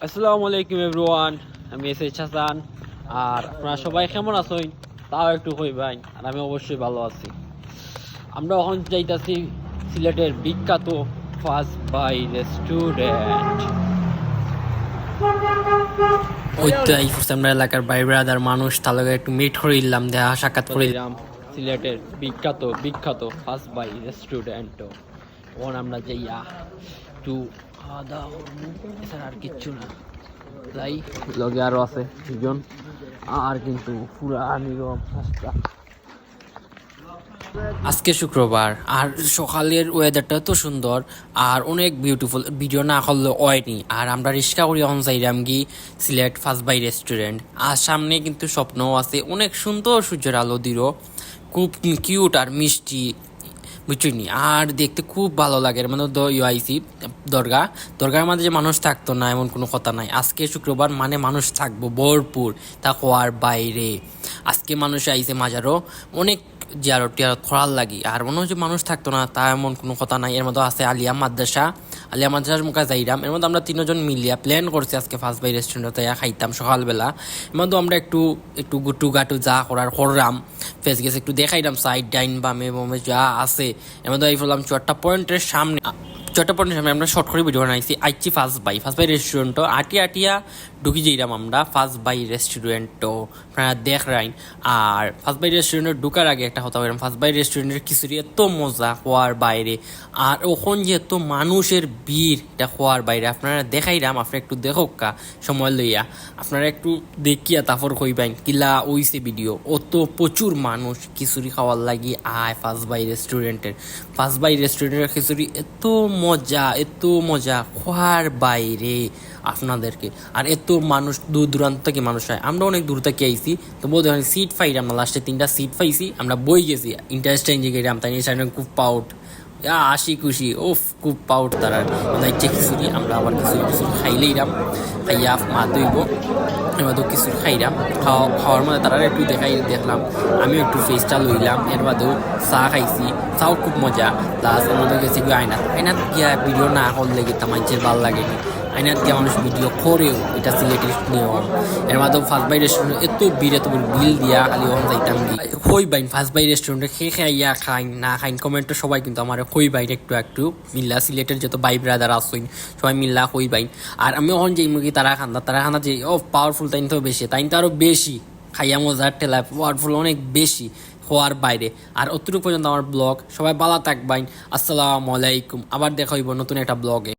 আসসালামু আলাইকুম এভরিওয়ান, আমি এস এইচ হাসান। আর আপনারা সবাই কেমন আছেন তাও একটু কইবেন। আর আমি অবশ্যই ভালো আছি। আমরা এখন যাইতাছি সিলেটের বিখ্যাত ফার্স্ট বাই রেস্টুরেন্ট। ওই তো এই আমরা এলাকার ভাই ব্রাদার মানুষ তার লগে একটু মিট করে দিলাম, দেখা সাক্ষাৎ করে দিলাম। সিলেটের বিখ্যাত ফার্স্ট বাই রেস্টুরেন্ট। এখন আমরা যাইয়া একটু খাওয়া দাওয়া করবো, এছাড়া আর কিচ্ছু না। তাই লগে আরো আছে দুজন, আর কিন্তু পুরা নীরব রাস্তা। আজকে শুক্রবার আর সকালের ওয়েদারটা তো সুন্দর আর অনেক বিউটিফুল, ভিডিও না করলে হয়নি। আর আমরা রিক্সা করি এখন যাইলাম কি সিলেট ফার্স্ট বাই রেস্টুরেন্ট। আর সামনে কিন্তু স্বপ্নও আছে, অনেক সুন্দর সূর্যের আলো দিল, খুব কিউট আর মিষ্টি, বুঝছি। আর দেখতে খুব ভালো লাগে। মানে আইসি দরগার মাঝে যে মানুষ থাকতো না এমন কোনো কথা নাই। আজকে শুক্রবার মানে মানুষ থাকবো ভরপুর, তা হওয়ার বাইরে। আজকে মানুষ আইসে মাজারও অনেক জিয়ারত টিয়ারত খরার লাগি। আর মনে হচ্ছে মানুষ থাকতো না তা এমন কোনো কথা নাই। এর মধ্যে আছে আলিয়া মাদ্রাসার মুখে যাইরাম। এর মধ্যে আমরা তিনজন মিলিয়া প্ল্যান করছি আজকে ফার্স্ট বাই রেস্টুরেন্টে খাইতাম সকালবেলা। এর মধ্যে আমরা একটু গুটু গাটু যা কররাম, ফেস গেছে একটু দেখাইলাম সাইড ডাইন বামে বামে যা আছে। এর মধ্যে এই বললাম চুয়াট্টা পয়েন্টের সামনে আমরা শর্ট করে ভিডিও বানাইছি। আইছি ফার্স্ট বাই রেস্টুরেন্টও আটিয়া ঢুকি যাইলাম আমরা ফার্স্ট বাই রেস্টুরেন্টও, আপনারা দেখ রাইন। আর ফার্স্ট বাই রেস্টুরেন্টে ঢুকার আগে একটা কথা বললাম, ফার্স্ট বাই রেস্টুরেন্টের খিচুড়ি এত মজা হওয়ার বাইরে। আর ওখান যে এত মানুষের ভিড় এটা হওয়ার বাইরে। আপনারা দেখাইলাম, আপনারা একটু দেখোক কা সময় লইয়া, আপনারা একটু দেখিয়া তারপর কইবেন কিলা ওইছে ভিডিও। অত প্রচুর মানুষ খিচুড়ি খাওয়ার লাগি আয় ফার্স্ট বাই রেস্টুরেন্টের খিচুড়ি এত মজা হওয়ার বাইরে আপনাদেরকে। আর এত মানুষ দূর দূরান্ত থেকে মানুষ হয়, আমরা অনেক দূর থেকে আইছি। তো বলতে সিট পাই, আমরা লাস্টে 3টা সিট পাইছি, আমরা বই গেছি ইন্টারেস্টিং গেলাম। তাই খুব পাউট আশি খুশি, ওফ খুব পাউট তারা ইচ্ছে খিচুড়ি। আমরা আবার কিছু খাইলেইরাম, খাইয়া মা দইব এবার তো কিছু খাইলাম। খাওয়ার মধ্যে তারা একটু দেখলাম, আমিও একটু ফেসটা লইলাম। এর বাদেও চা খাইছি, চাও খুব মজা। প্লাস এর মধ্যে গেছি আয়নাত গিয়া ভিডিও না করলে গেতাম মানুষের ভাল লাগে। আয়নাত গিয়া মানুষ ভিডিও করেও, এটা সিলেটের নিয়ম। এর মাধ্যমে ফার্স্ট বাই রেস্টুরেন্ট এত বিল দিয়া খালি ওখানে যাইতাম কি হই বাইন ফার্স্ট বাই রেস্টুরেন্টে খাইয়া খাইন না খাইন কমেন্টে সবাই কিন্তু আমার হই বাইন একটু মিল্লা সিলেটের যত বাই ব্রাদার আসইন সবাই মিল্লা হই বাইন। আর আমি ওখানে যাই মুরগি তারা খান্দা যে ও পাওয়ারফুল তাইন তো বেশি, তাইন তো আরো বেশি খাইয়া মজার ঠেলা পাওয়ারফুল অনেক বেশি হওয়ার বাইরে। আর অতটুকু পর্যন্ত আমার ব্লগ। সবাই ভালো থাকবেন, আসসালামু আলাইকুম। আবার দেখা হইব নতুন একটা ব্লগে।